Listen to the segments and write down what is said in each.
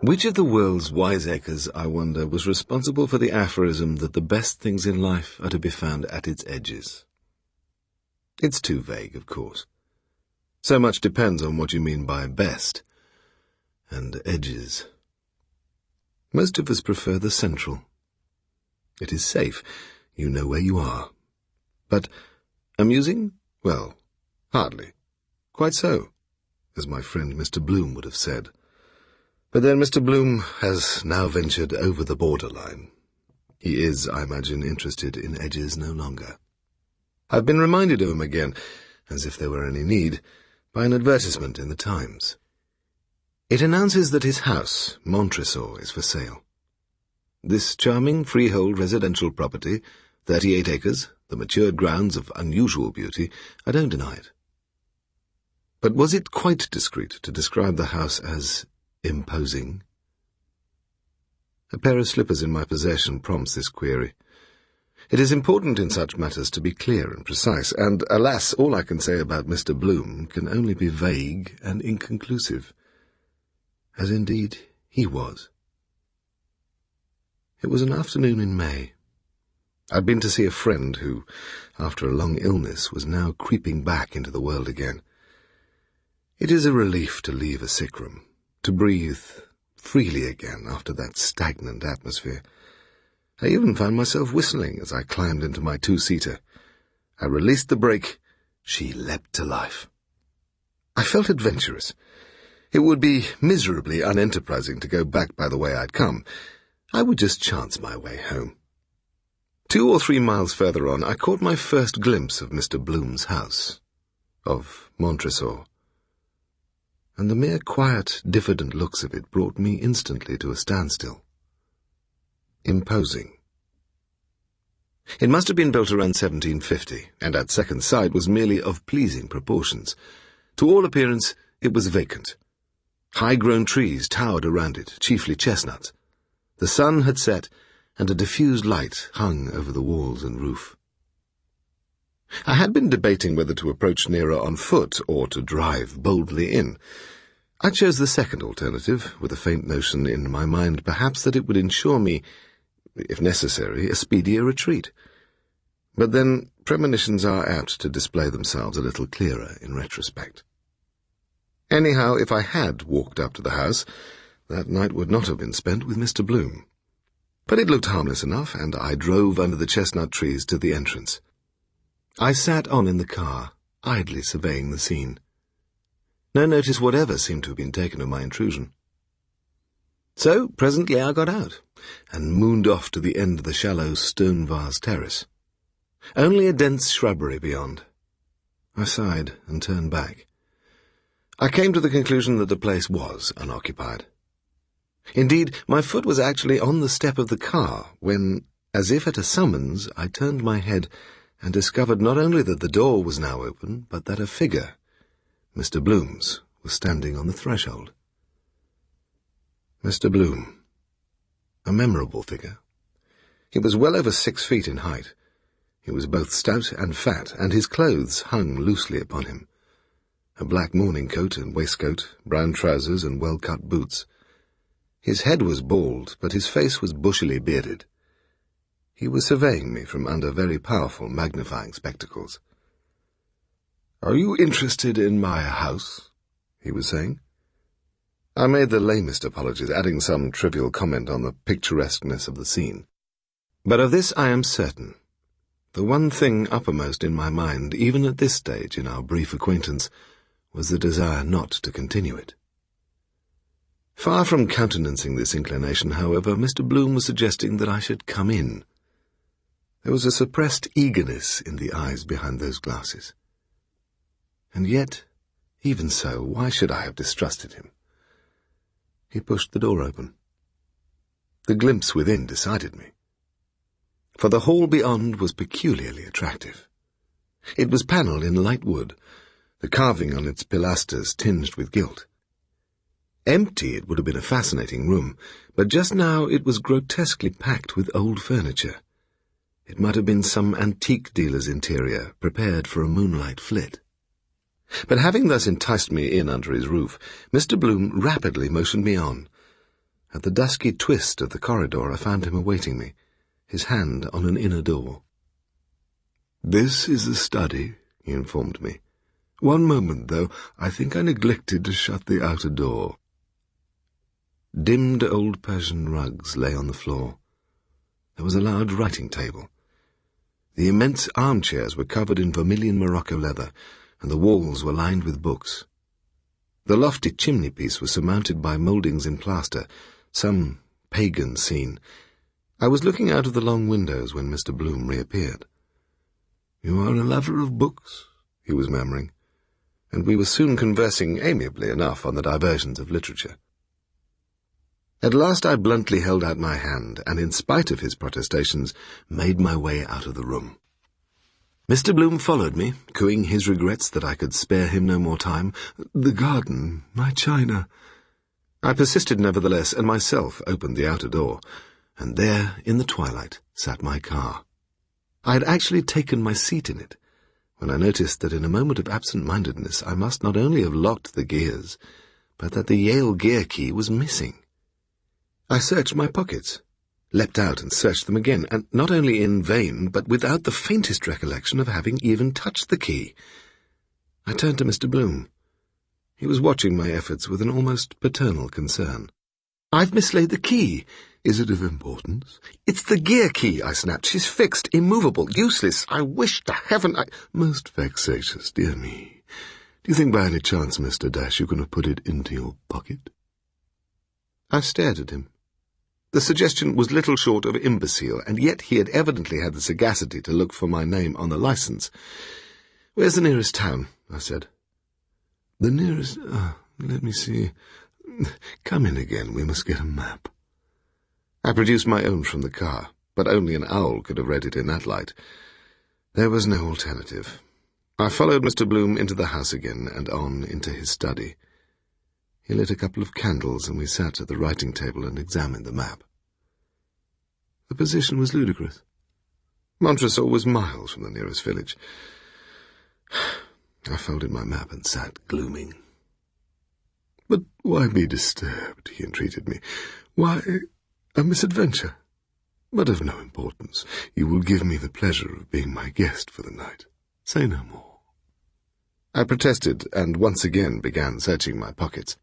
Which of the world's wiseacres, I wonder, was responsible for the aphorism that the best things in life are to be found at its edges? It's too vague, of course. So much depends on what you mean by best and edges. Most of us prefer the central. It is safe. You know where you are. But amusing? Well, hardly. Quite so, as my friend Mr. Bloom would have said. But then Mr. Bloom has now ventured over the borderline. He is, I imagine, interested in edges no longer. I've been reminded of him again, as if there were any need, by an advertisement in the Times. It announces that his house, Montresor, is for sale. This charming freehold residential property, 38 acres, the matured grounds of unusual beauty, I don't deny it. But was it quite discreet to describe the house as imposing? A pair of slippers in my possession prompts this query. It is important in such matters to be clear and precise, and, alas, all I can say about Mr. Bloom can only be vague and inconclusive, as indeed he was. It was an afternoon in May. I'd been to see a friend who, after a long illness, was now creeping back into the world again. It is a relief to leave a sick room, to breathe freely again after that stagnant atmosphere. I even found myself whistling as I climbed into my two-seater. I released the brake. She leapt to life. I felt adventurous. It would be miserably unenterprising to go back by the way I'd come. I would just chance my way home. 2 or 3 miles further on, I caught my first glimpse of Mr. Bloom's house, of Montresor, and the mere quiet, diffident looks of it brought me instantly to a standstill. Imposing. It must have been built around 1750, and at second sight was merely of pleasing proportions. To all appearance, it was vacant. High-grown trees towered around it, chiefly chestnuts. The sun had set, and a diffused light hung over the walls and roof. I had been debating whether to approach nearer on foot or to drive boldly in. I chose the second alternative, with a faint notion in my mind perhaps that it would ensure me, if necessary, a speedier retreat. But then premonitions are apt to display themselves a little clearer in retrospect. Anyhow, if I had walked up to the house, that night would not have been spent with Mr. Bloom. But it looked harmless enough, and I drove under the chestnut trees to the entrance. I sat on in the car, idly surveying the scene. No notice whatever seemed to have been taken of my intrusion. So presently I got out, and mooned off to the end of the shallow stone-vase terrace. Only a dense shrubbery beyond. I sighed and turned back. I came to the conclusion that the place was unoccupied. Indeed, my foot was actually on the step of the car when, as if at a summons, I turned my head and discovered not only that the door was now open, but that a figure, Mr. Bloom's, was standing on the threshold. Mr. Bloom. A memorable figure. He was well over 6 feet in height. He was both stout and fat, and his clothes hung loosely upon him. A black morning coat and waistcoat, brown trousers and well-cut boots. His head was bald, but his face was bushily bearded. He was surveying me from under very powerful magnifying spectacles. "Are you interested in my house?" he was saying. I made the lamest apologies, adding some trivial comment on the picturesqueness of the scene. But of this I am certain. The one thing uppermost in my mind, even at this stage in our brief acquaintance, was the desire not to continue it. Far from countenancing this inclination, however, Mr. Bloom was suggesting that I should come in. There was a suppressed eagerness in the eyes behind those glasses. And yet, even so, why should I have distrusted him? He pushed the door open. The glimpse within decided me. For the hall beyond was peculiarly attractive. It was panelled in light wood, the carving on its pilasters tinged with gilt. Empty, it would have been a fascinating room, but just now it was grotesquely packed with old furniture. It might have been some antique dealer's interior, prepared for a moonlight flit. But having thus enticed me in under his roof, Mr. Bloom rapidly motioned me on. At the dusky twist of the corridor I found him awaiting me, his hand on an inner door. "This is the study," he informed me. "One moment, though. I think I neglected to shut the outer door." Dimmed old Persian rugs lay on the floor. There was a large writing table. The immense armchairs were covered in vermilion Morocco leather, and the walls were lined with books. The lofty chimney-piece was surmounted by mouldings in plaster, some pagan scene. I was looking out of the long windows when Mr. Bloom reappeared. "You are a lover of books," he was murmuring, and we were soon conversing amiably enough on the diversions of literature. At last I bluntly held out my hand, and in spite of his protestations, made my way out of the room. Mr. Bloom followed me, cooing his regrets that I could spare him no more time. "The garden, my china." I persisted nevertheless, and myself opened the outer door, and there, in the twilight, sat my car. I had actually taken my seat in it, when I noticed that in a moment of absent-mindedness I must not only have locked the gears, but that the Yale gear key was missing. I searched my pockets, leapt out and searched them again, and not only in vain, but without the faintest recollection of having even touched the key. I turned to Mr. Bloom. He was watching my efforts with an almost paternal concern. "I've mislaid the key." "Is it of importance?" "It's the gear key," I snapped. "She's fixed, immovable, useless. I wish to heaven I—" "Most vexatious, dear me. Do you think by any chance, Mr. Dash, you can have put it into your pocket?" I stared at him. The suggestion was little short of imbecile, and yet he had evidently had the sagacity to look for my name on the licence. "Where's the nearest town?" I said. "The nearest... let me see. Come in again, we must get a map." I produced my own from the car, but only an owl could have read it in that light. There was no alternative. I followed Mr. Bloom into the house again, and on into his study. He lit a couple of candles, and we sat at the writing table and examined the map. The position was ludicrous. Montresor was miles from the nearest village. I folded my map and sat glooming. "But why be disturbed?" he entreated me. "Why, a misadventure, but of no importance. You will give me the pleasure of being my guest for the night. Say no more." I protested, and once again began searching my pockets.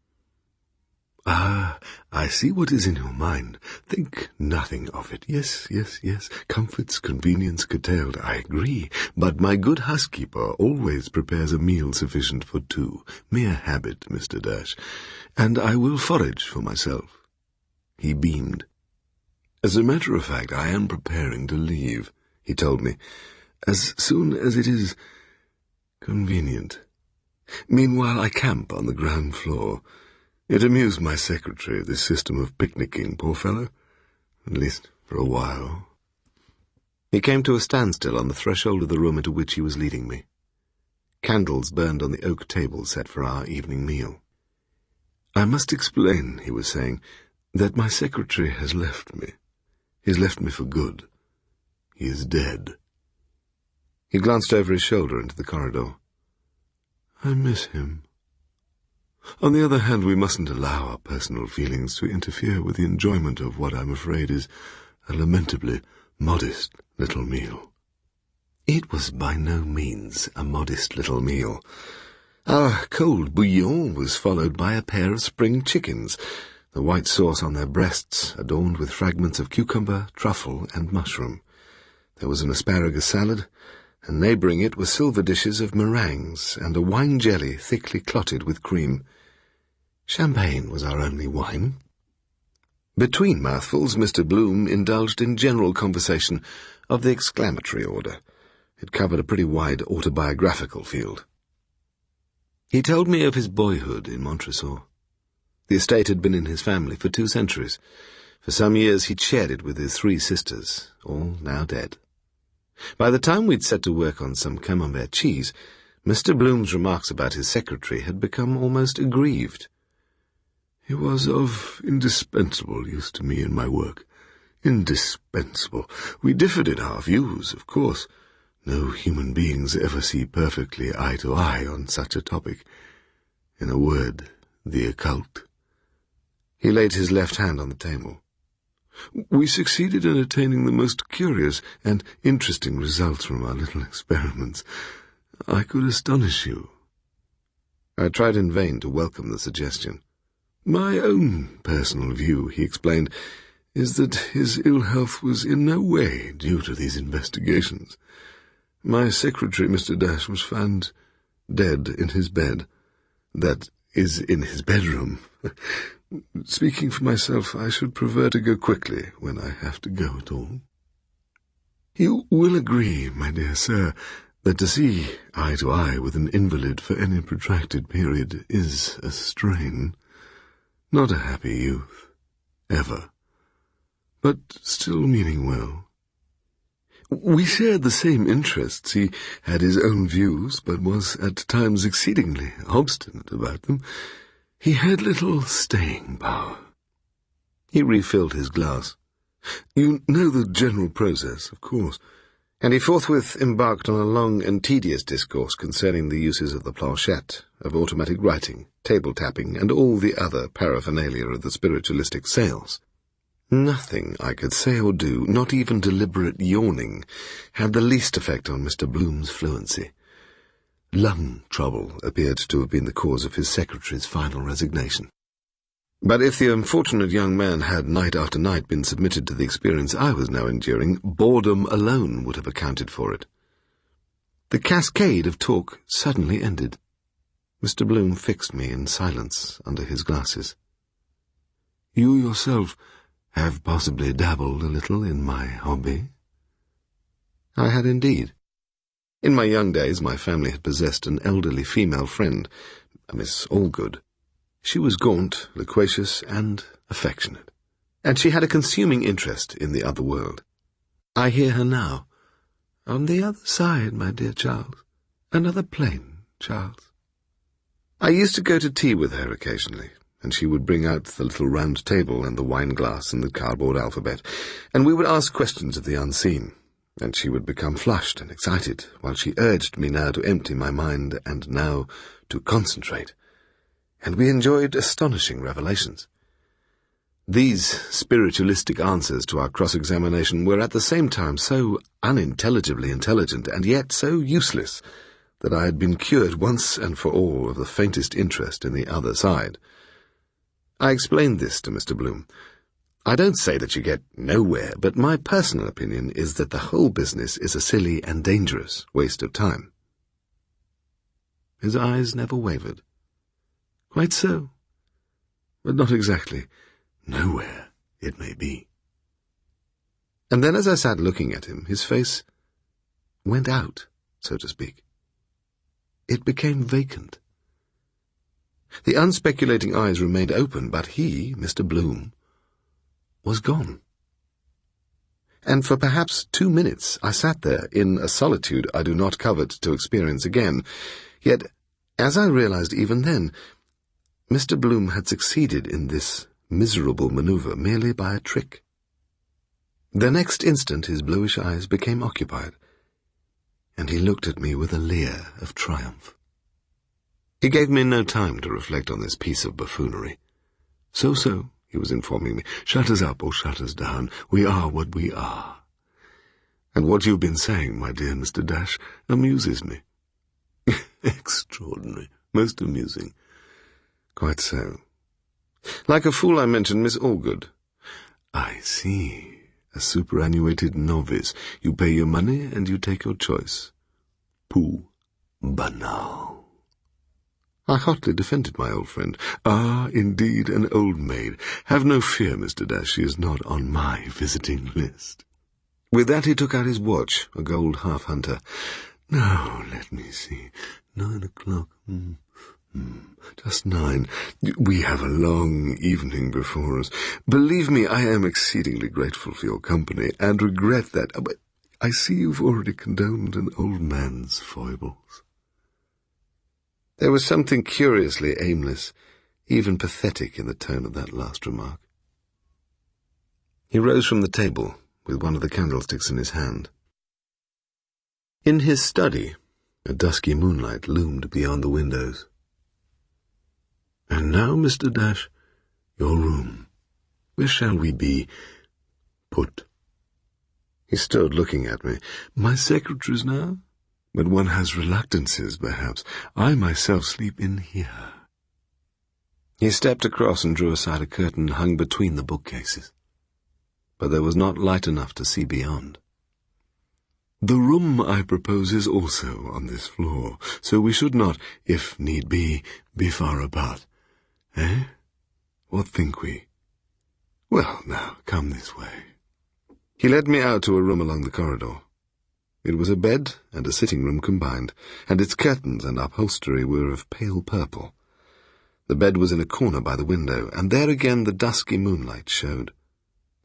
"Ah, I see what is in your mind. Think nothing of it. Yes. Comforts, convenience curtailed, I agree. But my good housekeeper always prepares a meal sufficient for two. Mere habit, Mr. Dash. And I will forage for myself." He beamed. "As a matter of fact, I am preparing to leave," he told me, "as soon as it is convenient. Meanwhile, I camp on the ground floor. It amused my secretary, this system of picnicking, poor fellow, at least for a while." He came to a standstill on the threshold of the room into which he was leading me. Candles burned on the oak table set for our evening meal. "I must explain," he was saying, "that my secretary has left me. He has left me for good. He is dead." He glanced over his shoulder into the corridor. "I miss him. On the other hand, we mustn't allow our personal feelings to interfere with the enjoyment of what I'm afraid is a lamentably modest little meal." It was by no means a modest little meal. Our cold bouillon was followed by a pair of spring chickens, the white sauce on their breasts adorned with fragments of cucumber, truffle, and mushroom. There was an asparagus salad, and neighbouring it were silver dishes of meringues and a wine jelly thickly clotted with cream. Champagne was our only wine. Between mouthfuls, Mr. Bloom indulged in general conversation of the exclamatory order. It covered a pretty wide autobiographical field. He told me of his boyhood in Montresor. The estate had been in his family for 2 centuries. For some years he'd shared it with his 3 sisters, all now dead. By the time we'd set to work on some camembert cheese, Mr. Bloom's remarks about his secretary had become almost aggrieved. "He was of indispensable use to me in my work. Indispensable. We differed in our views, of course. No human beings ever see perfectly eye to eye on such a topic. In a word, the occult. He laid his left hand on the table. "We succeeded in attaining the most curious and interesting results from our little experiments. I could astonish you." I tried in vain to welcome the suggestion. "My own personal view," he explained, "is that his ill health was in no way due to these investigations. My secretary, Mr. Dash, was found dead in his bed. That is, in his bedroom. Speaking for myself, I should prefer to go quickly when I have to go at all. You will agree, my dear sir, that to see eye to eye with an invalid for any protracted period is a strain. Not a happy youth, ever, but still meaning well. We shared the same interests. He had his own views, but was at times exceedingly obstinate about them. He had little staying power." He refilled his glass. "You know the general process, of course." And he forthwith embarked on a long and tedious discourse concerning the uses of the planchette, of automatic writing, table tapping, and all the other paraphernalia of the spiritualistic sales. Nothing I could say or do, not even deliberate yawning, had the least effect on Mr. Bloom's fluency. Lung trouble appeared to have been the cause of his secretary's final resignation. But if the unfortunate young man had night after night been submitted to the experience I was now enduring, boredom alone would have accounted for it. The cascade of talk suddenly ended. Mr. Bloom fixed me in silence under his glasses. "You yourself have possibly dabbled a little in my hobby?" I had indeed. In my young days, my family had possessed an elderly female friend, a Miss Allgood. She was gaunt, loquacious, and affectionate, and she had a consuming interest in the other world. I hear her now. On the other side, my dear Charles. Another plane, Charles. I used to go to tea with her occasionally, and she would bring out the little round table and the wine-glass and the cardboard alphabet, and we would ask questions of the unseen, and she would become flushed and excited, while she urged me now to empty my mind and now to concentrate, and we enjoyed astonishing revelations. These spiritualistic answers to our cross-examination were at the same time so unintelligibly intelligent and yet so useless that I had been cured once and for all of the faintest interest in the other side. I explained this to Mr. Bloom. I don't say that you get nowhere, but my personal opinion is that the whole business is a silly and dangerous waste of time. His eyes never wavered. Quite so, but not exactly. Nowhere, it may be. And then as I sat looking at him, his face went out, so to speak. It became vacant. The unspeculating eyes remained open, but he, Mr. Bloom, was gone. And for perhaps 2 minutes I sat there in a solitude I do not covet to experience again. Yet, as I realized even then, Mr. Bloom had succeeded in this miserable maneuver merely by a trick. The next instant his bluish eyes became occupied, and he looked at me with a leer of triumph. He gave me no time to reflect on this piece of buffoonery. So, he was informing me, shut us up or shut us down. We are what we are. And what you've been saying, my dear Mr. Dash, amuses me. Extraordinary. Most amusing. Quite so. Like a fool I mentioned Miss Allgood. I see. A superannuated novice. You pay your money and you take your choice. Pooh. Banal. I hotly defended my old friend. Ah, indeed, an old maid. Have no fear, Mr. Dash, she is not on my visiting list. With that he took out his watch, a gold half-hunter. Now, let me see. 9 o'clock. Just 9. We have a long evening before us. Believe me, I am exceedingly grateful for your company, and regret that. But I see you've already condoned an old man's foibles. There was something curiously aimless, even pathetic in the tone of that last remark. He rose from the table, with one of the candlesticks in his hand. In his study, a dusky moonlight loomed beyond the windows. And now, Mr. Dash, Your room. Where shall we be put? He stood looking at me. My secretary's now? But one has reluctances, perhaps. I myself sleep in here. He stepped across and drew aside a curtain hung between the bookcases. But there was not light enough to see beyond. The room, I propose, is also on this floor, so we should not, if need be far apart. Eh? What think we? Well, now, come this way. He led me out to a room along the corridor. It was a bed and a sitting room combined, and its curtains and upholstery were of pale purple. The bed was in a corner by the window, and there again the dusky moonlight showed.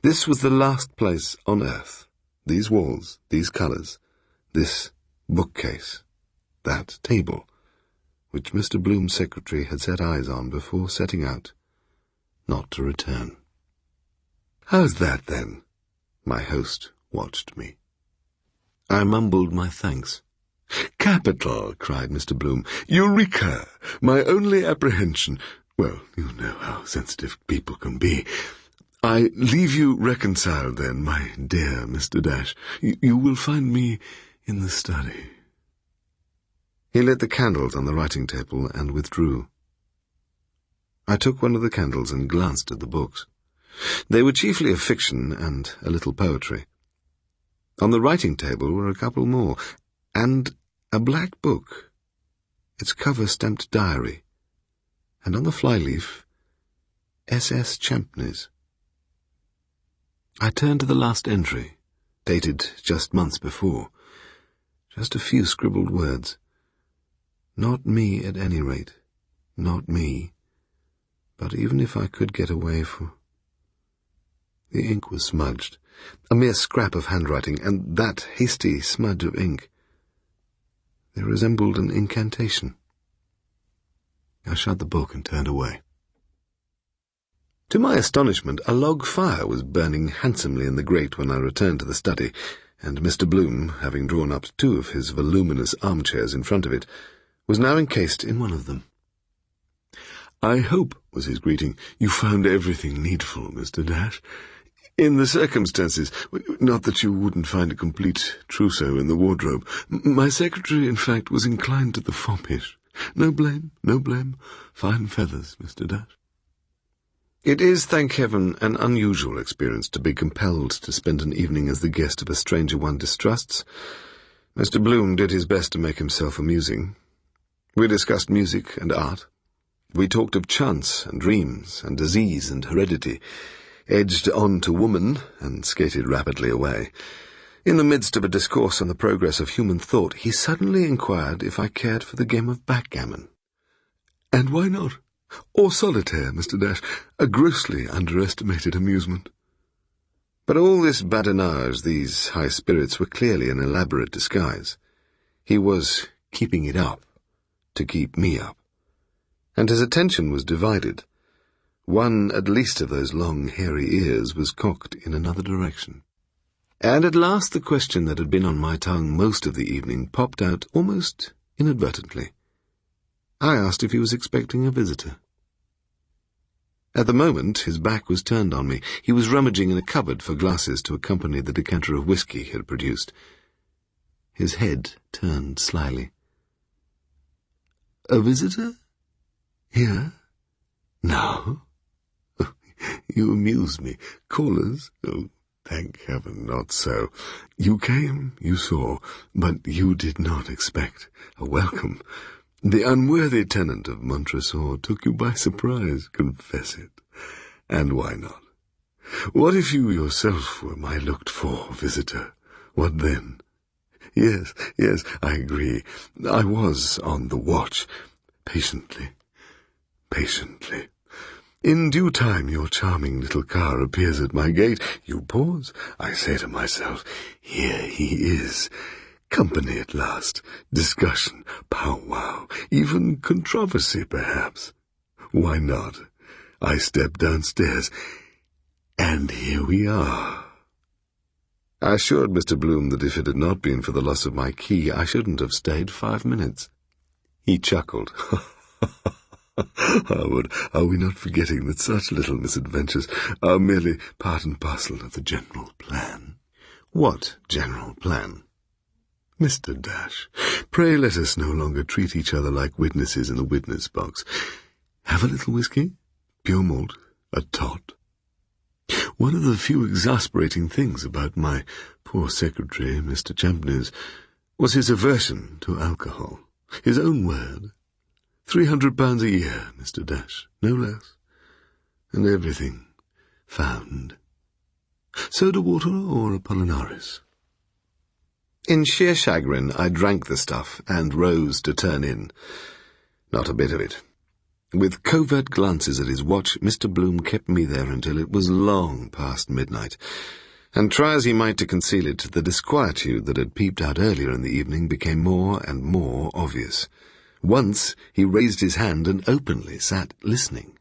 This was the last place on earth. These walls, these colours, this bookcase, that table, which Mr. Bloom's secretary had set eyes on before setting out, not to return. How's that, then? My host watched me. I mumbled my thanks. Capital, cried Mr. Bloom. Eureka! My only apprehension. Well, you know how sensitive people can be. I leave you reconciled, then, my dear Mr. Dash. You will find me in the study. He lit the candles on the writing table and withdrew. I took one of the candles and glanced at the books. They were chiefly of fiction and a little poetry. On the writing table were a couple more, and a black book, its cover stamped diary, and on the flyleaf, S.S. Champneys. I turned to the last entry, dated just months before. Just a few scribbled words. Not me, at any rate. Not me. But even if I could get away for... The ink was smudged, a mere scrap of handwriting, and that hasty smudge of ink. They resembled an incantation. I shut the book and turned away. To my astonishment, a log fire was burning handsomely in the grate when I returned to the study, and Mr. Bloom, having drawn up two of his voluminous armchairs in front of it, was now encased in one of them. "I hope," was his greeting, "you found everything needful, Mr. Dash. In the circumstances, not that you wouldn't find a complete trousseau in the wardrobe. My secretary, in fact, was inclined to the foppish. No blame, no blame. Fine feathers, Mr. Dash." It is, thank heaven, an unusual experience to be compelled to spend an evening as the guest of a stranger one distrusts. Mr. Bloom did his best to make himself amusing. We discussed music and art. We talked of chance and dreams and disease and heredity, edged on to woman, and skated rapidly away. In the midst of a discourse on the progress of human thought, he suddenly inquired if I cared for the game of backgammon. "And why not? Or solitaire, Mr. Dash, a grossly underestimated amusement." But all this badinage, these high spirits, were clearly an elaborate disguise. He was keeping it up, to keep me up. And his attention was divided. One, at least, of those long, hairy ears was cocked in another direction. And at last the question that had been on my tongue most of the evening popped out almost inadvertently. I asked if he was expecting a visitor. At the moment, his back was turned on me. He was rummaging in a cupboard for glasses to accompany the decanter of whisky he had produced. His head turned slyly. "A visitor? Here? No? You amuse me. Callers? Oh, thank heaven, not so. You came, you saw, but you did not expect a welcome. The unworthy tenant of Montresor took you by surprise, confess it. And why not? What if you yourself were my looked-for visitor? What then? Yes, I agree. I was on the watch. Patiently. In due time your charming little car appears at my gate. You pause. I say to myself, here he is. Company at last. Discussion, powwow, even controversy, perhaps. Why not? I step downstairs, and here we are. I assured Mr. Bloom that if it had not been for the loss of my key, I shouldn't have stayed 5 minutes. He chuckled. Howard, are we not forgetting that such little misadventures are merely part and parcel of the general plan? What general plan? Mr. Dash, pray let us no longer treat each other like witnesses in the witness box. Have a little whiskey? Pure malt? A tot? One of the few exasperating things about my poor secretary, Mr. Champneys, was his aversion to alcohol. His own word. £300 a year, Mr. Dash, no less. And everything found. Soda water or Apollinaris? In sheer chagrin, I drank the stuff and rose to turn in. Not a bit of it. With covert glances at his watch, Mr. Bloom kept me there until it was long past midnight, and try as he might to conceal it, the disquietude that had peeped out earlier in the evening became more and more obvious. Once he raised his hand and openly sat listening.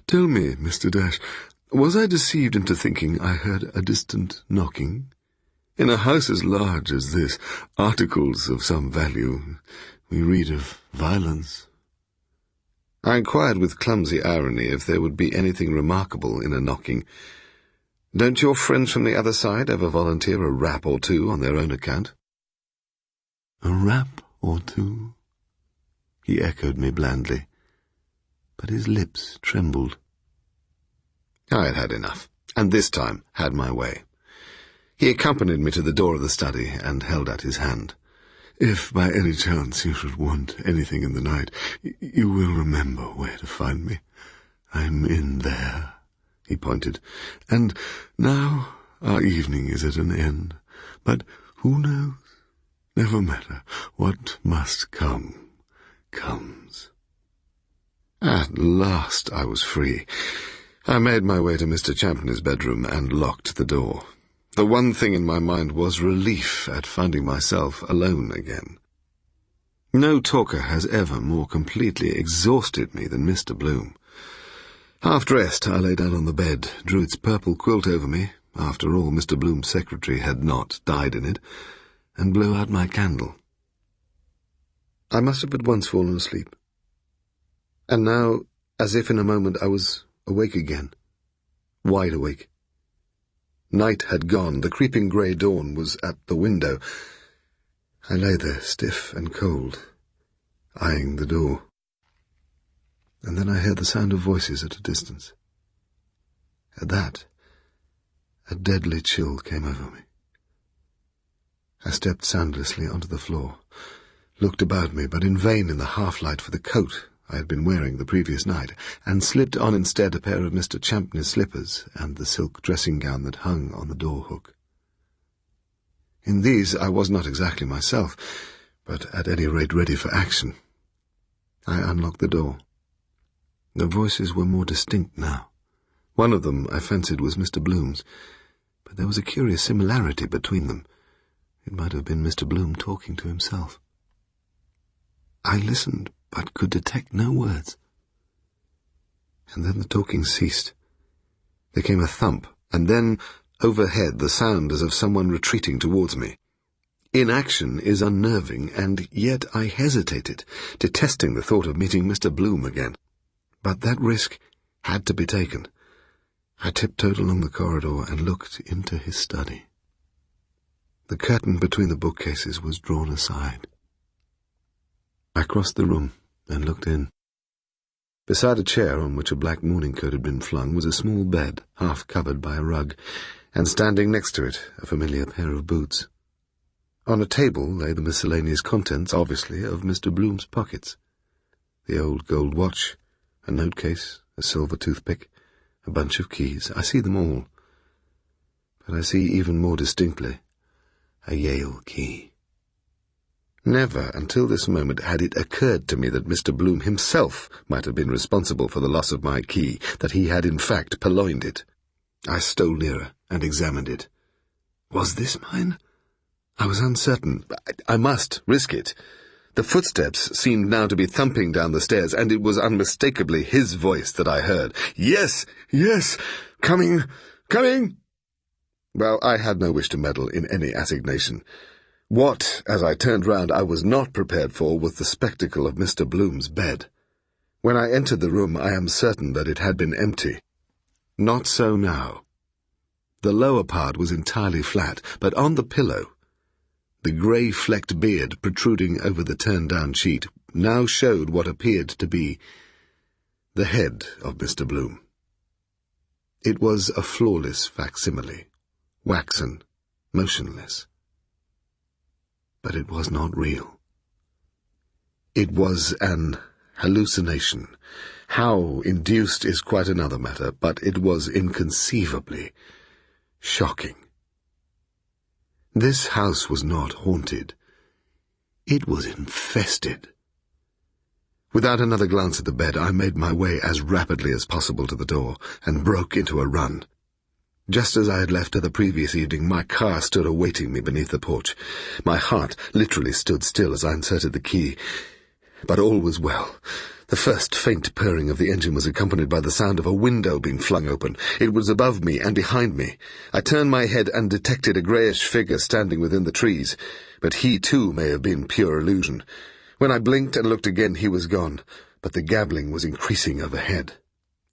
"Tell me, Mr. Dash, was I deceived into thinking I heard a distant knocking? In a house as large as this, articles of some value, we read of violence." I inquired with clumsy irony if there would be anything remarkable in a knocking. "Don't your friends from the other side ever volunteer a rap or two on their own account?" "A rap or two?" He echoed me blandly, but his lips trembled. I had had enough, and this time had my way. He accompanied me to the door of the study and held out his hand. "If by any chance you should want anything in the night, you will remember where to find me. I'm in there," he pointed. "And now our evening is at an end, but who knows? Never matter. What must come, comes." At last I was free. I made my way to Mr. Champney's bedroom and locked the door. The one thing in my mind was relief at finding myself alone again. No talker has ever more completely exhausted me than Mr. Bloom. Half dressed, I lay down on the bed, drew its purple quilt over me, after all Mr. Bloom's secretary had not died in it, and blew out my candle. I must have at once fallen asleep. And now, as if in a moment, I was awake again, wide awake. Night had gone, the creeping grey dawn was at the window. I lay there, stiff and cold, eyeing the door. And then I heard the sound of voices at a distance. At that, a deadly chill came over me. I stepped soundlessly onto the floor, looked about me, but in vain in the half-light for the coat I had been wearing the previous night, and slipped on instead a pair of Mr. Champney's slippers and the silk dressing-gown that hung on the door-hook. In these I was not exactly myself, but at any rate ready for action. I unlocked the door. The voices were more distinct now. One of them, I fancied, was Mr. Bloom's, but there was a curious similarity between them. It might have been Mr. Bloom talking to himself. I listened, but could detect no words. And then the talking ceased. There came a thump, and then, overhead, the sound as of someone retreating towards me. Inaction is unnerving, and yet I hesitated, detesting the thought of meeting Mr. Bloom again. But that risk had to be taken. I tiptoed along the corridor and looked into his study. The curtain between the bookcases was drawn aside. I crossed the room and looked in. Beside a chair on which a black morning coat had been flung was a small bed, half covered by a rug, and standing next to it a familiar pair of boots. On a table lay the miscellaneous contents, obviously, of Mr. Bloom's pockets. The old gold watch, a note-case, a silver toothpick, a bunch of keys. I see them all. But I see even more distinctly a Yale key. Never until this moment had it occurred to me that Mr. Bloom himself might have been responsible for the loss of my key, that he had in fact purloined it. I stole nearer and examined it. Was this mine? I was uncertain. I must risk it. The footsteps seemed now to be thumping down the stairs, and it was unmistakably his voice that I heard. "Yes, yes, coming, coming!" Well, I had no wish to meddle in any assignation. What, as I turned round, I was not prepared for was the spectacle of Mr. Bloom's bed. When I entered the room, I am certain that it had been empty. Not so now. The lower part was entirely flat, but on the pillow, the grey-flecked beard protruding over the turned-down sheet now showed what appeared to be the head of Mr. Bloom. It was a flawless facsimile, waxen, motionless. But it was not real. It was an hallucination. How induced is quite another matter, but it was inconceivably shocking. This house was not haunted. It was infested. Without another glance at the bed, I made my way as rapidly as possible to the door and broke into a run. Just as I had left her the previous evening, my car stood awaiting me beneath the porch. My heart literally stood still as I inserted the key. But all was well. The first faint purring of the engine was accompanied by the sound of a window being flung open. It was above me and behind me. I turned my head and detected a greyish figure standing within the trees, but he too may have been pure illusion. When I blinked and looked again, he was gone, but the gabbling was increasing overhead.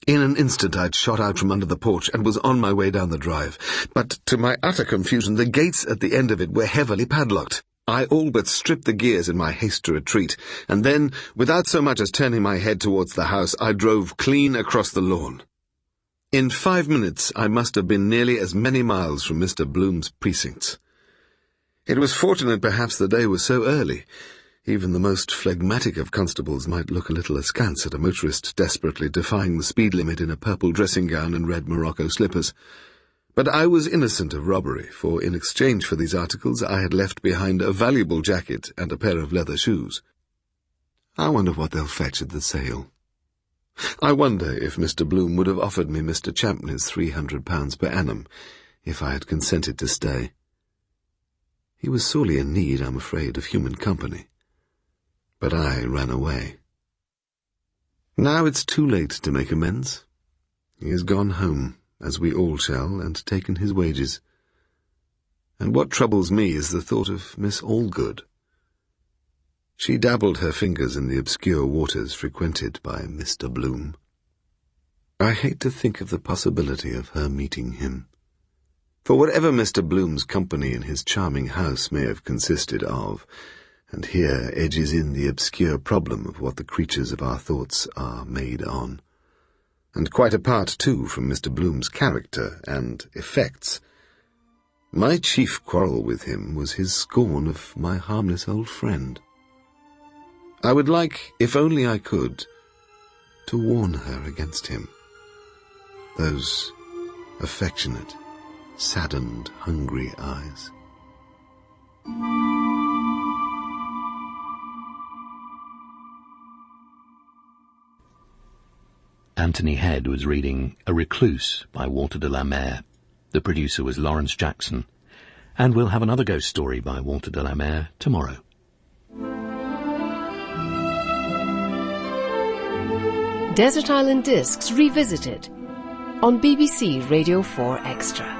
In an instant I'd shot out from under the porch and was on my way down the drive, but to my utter confusion the gates at the end of it were heavily padlocked. I all but stripped the gears in my haste to retreat, and then, without so much as turning my head towards the house, I drove clean across the lawn. In 5 minutes I must have been nearly as many miles from Mr. Bloom's precincts. It was fortunate perhaps the day was so early. Even the most phlegmatic of constables might look a little askance at a motorist desperately defying the speed limit in a purple dressing gown and red Morocco slippers. But I was innocent of robbery, for in exchange for these articles I had left behind a valuable jacket and a pair of leather shoes. I wonder what they'll fetch at the sale. I wonder if Mr. Bloom would have offered me Mr. Champney's £300 per annum if I had consented to stay. He was sorely in need, I'm afraid, of human company. But I ran away. Now it's too late to make amends. He has gone home, as we all shall, and taken his wages. And what troubles me is the thought of Miss Allgood. She dabbled her fingers in the obscure waters frequented by Mr. Bloom. I hate to think of the possibility of her meeting him. For whatever Mr. Bloom's company in his charming house may have consisted of, and here edges in the obscure problem of what the creatures of our thoughts are made on. And quite apart, too, from Mr. Bloom's character and effects, my chief quarrel with him was his scorn of my harmless old friend. I would like, if only I could, to warn her against him. Those affectionate, saddened, hungry eyes. Anthony Head was reading A Recluse by Walter de la Mare. The producer was Lawrence Jackson. And we'll have another ghost story by Walter de la Mare tomorrow. Desert Island Discs Revisited on BBC Radio 4 Extra.